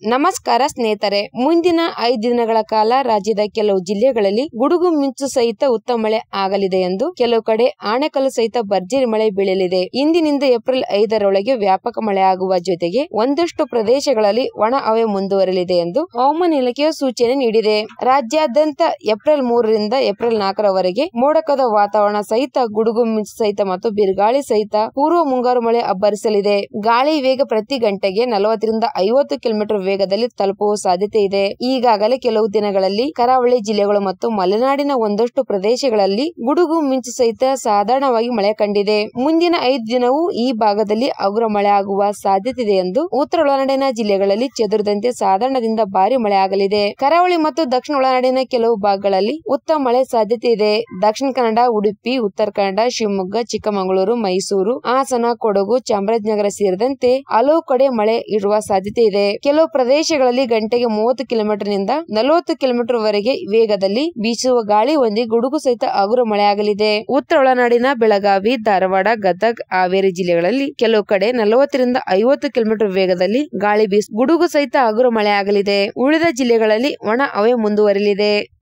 ನಮಸ್ಕಾರ ಸ್ನೇಹಿತರೆ, ಮುಂದಿನ 5 ದಿನಗಳ ಕಾಲ ರಾಜ್ಯದ ಕೆಲವು ಜಿಲ್ಲೆಗಳಲ್ಲಿ ಗುಡುಗು ಮಿಂಚು ಸಹಿತ ಉತ್ತಮ ಮಳೆ ಆಗಲಿದೆ ಎಂದು ಕೆಲವು ಕಡೆ ಆಣೆಕಲ್ಲು ಸಹಿತ ಭರ್ಜರಿ ಮಳೆ ಬೀಳಲಿದೆ. ಇಂದಿನಿಂದ ಏಪ್ರಿಲ್ 5ರೊಳಗೆ ವ್ಯಾಪಕ ಮಳೆ ಆಗುವ ಜೊತೆಗೆ ಒಂದಷ್ಟು ಪ್ರದೇಶಗಳಲ್ಲಿ ಒಣ ಹವೆ ಮುಂದುವರಿಯಲಿದೆ ಎಂದು ಹವಾಮಾನ ಇಲಾಖೆಯು ಸೂಚನೆ ನೀಡಿದೆ. ರಾಜ್ಯಾದ್ಯಂತ ಏಪ್ರಿಲ್ 3ರಿಂದ ಏಪ್ರಿಲ್ 4ರವರೆಗೆ ಮೋಡಕದ ವಾತಾವರಣ ಸಹಿತ ಗುಡುಗು ಮಿಂಚು ಸಹಿತ ಮತ್ತು ಬಿರುಗಾಳಿ ಸಹಿತ ಪೂರ್ವ ಮುಂಗಾರು ಮಳೆ ಅಬ್ಬರಿಸಲಿದೆ. ಗಾಳಿ ವೇಗ ಪ್ರತಿ ಗಂಟೆಗೆ 40ರಿಂದ 50 ಕಿಲೋಮೀಟರ್ ವೇಗದಲ್ಲಿ ತಲುಪುವ ಸಾಧ್ಯತೆ ಇದೆ. ಈಗಾಗಲೇ ಕೆಲವು ದಿನಗಳಲ್ಲಿ ಕರಾವಳಿ ಜಿಲ್ಲೆಗಳು ಮತ್ತು ಮಲೆನಾಡಿನ ಒಂದಷ್ಟು ಪ್ರದೇಶಗಳಲ್ಲಿ ಗುಡುಗು ಮಿಂಚು ಸಹಿತ ಸಾಧಾರಣವಾಗಿ ಮಳೆ ಕಂಡಿದೆ. ಮುಂದಿನ 5 ದಿನವೂ ಈ ಭಾಗದಲ್ಲಿ ಹಗುರ ಮಳೆ ಆಗುವ ಸಾಧ್ಯತೆ ಇದೆ ಎಂದು ಉತ್ತರ ಒಳನಾಡಿನ ಜಿಲ್ಲೆಗಳಲ್ಲಿ ಚದುರಿದಂತೆ ಸಾಧಾರಣದಿಂದ ಭಾರಿ ಮಳೆ ಆಗಲಿದೆ. ಕರಾವಳಿ ಮತ್ತು ದಕ್ಷಿಣ ಒಳನಾಡಿನ ಕೆಲವು ಭಾಗಗಳಲ್ಲಿ ಉತ್ತಮ ಮಳೆ ಸಾಧ್ಯತೆ ಇದೆ. ದಕ್ಷಿಣ ಕನ್ನಡ, ಉಡುಪಿ, ಉತ್ತರ ಕನ್ನಡ, ಶಿವಮೊಗ್ಗ, ಚಿಕ್ಕಮಗಳೂರು, ಮೈಸೂರು, ಹಾಸನ, ಕೊಡಗು, ಚಾಮರಾಜನಗರ ಸೇರಿದಂತೆ ಹಲವು ಕಡೆ ಮಳೆ ಇರುವ ಸಾಧ್ಯತೆ ಇದೆ. ಕೆಲವು ಪ್ರದೇಶಗಳಲ್ಲಿ ಗಂಟೆಗೆ 30 ಕಿಲೋಮೀಟರ್ ನಿಂದ 40 ಕಿಲೋಮೀಟರ್ ವರೆಗೆ ವೇಗದಲ್ಲಿ ಬೀಸುವ ಗಾಳಿ ಹೊಂದಿ ಗುಡುಗು ಸಹಿತ ಹಗುರ ಮಳೆ ಆಗಲಿದೆ. ಉತ್ತರ ಒಳನಾಡಿನ ಬೆಳಗಾವಿ, ಧಾರವಾಡ, ಗದಗ, ಹಾವೇರಿ ಜಿಲ್ಲೆಗಳಲ್ಲಿ ಕೆಲವು ಕಡೆ 40ರಿಂದ 50 ಕಿಲೋಮೀಟರ್ ವೇಗದಲ್ಲಿ ಗಾಳಿ ಬೀಸಿ ಗುಡುಗು ಸಹಿತ ಹಗುರ ಮಳೆ ಆಗಲಿದೆ. ಉಳಿದ ಜಿಲ್ಲೆಗಳಲ್ಲಿ ಒಣ ಹವೆ ಮುಂದುವರಿಯಲಿದೆ.